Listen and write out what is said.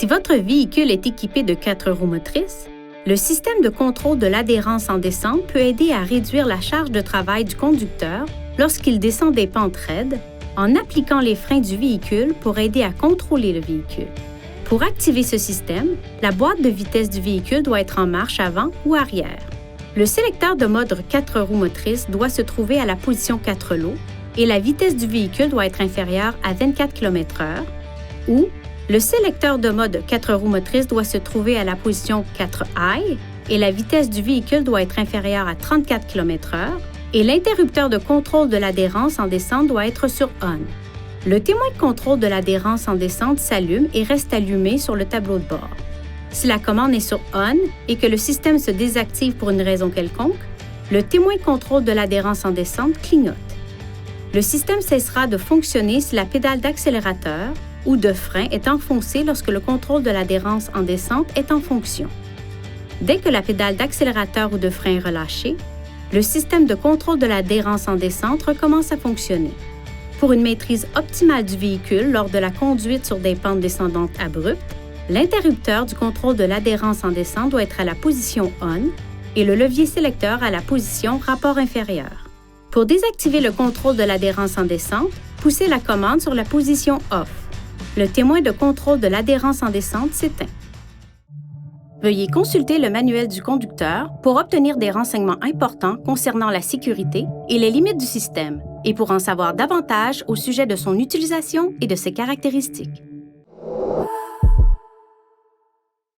Si votre véhicule est équipé de 4 roues motrices, le système de contrôle de l'adhérence en descente peut aider à réduire la charge de travail du conducteur lorsqu'il descend des pentes raides en appliquant les freins du véhicule pour aider à contrôler le véhicule. Pour activer ce système, la boîte de vitesse du véhicule doit être en marche avant ou arrière. Le sélecteur de mode 4 roues motrices doit se trouver à la position 4 lots et la vitesse du véhicule doit être inférieure à 24 km/h ou le sélecteur de mode 4 roues motrices doit se trouver à la position 4 high et la vitesse du véhicule doit être inférieure à 34 km/h et l'interrupteur de contrôle de l'adhérence en descente doit être sur on. Le témoin de contrôle de l'adhérence en descente s'allume et reste allumé sur le tableau de bord. Si la commande est sur on et que le système se désactive pour une raison quelconque, le témoin de contrôle de l'adhérence en descente clignote. Le système cessera de fonctionner si la pédale d'accélérateur ou de frein est enfoncée lorsque le contrôle de l'adhérence en descente est en fonction. Dès que la pédale d'accélérateur ou de frein est relâchée, le système de contrôle de l'adhérence en descente recommence à fonctionner. Pour une maîtrise optimale du véhicule lors de la conduite sur des pentes descendantes abruptes, l'interrupteur du contrôle de l'adhérence en descente doit être à la position on et le levier sélecteur à la position rapport inférieur. Pour désactiver le contrôle de l'adhérence en descente, poussez la commande sur la position off. Le témoin de contrôle de l'adhérence en descente s'éteint. Veuillez consulter le manuel du conducteur pour obtenir des renseignements importants concernant la sécurité et les limites du système et pour en savoir davantage au sujet de son utilisation et de ses caractéristiques.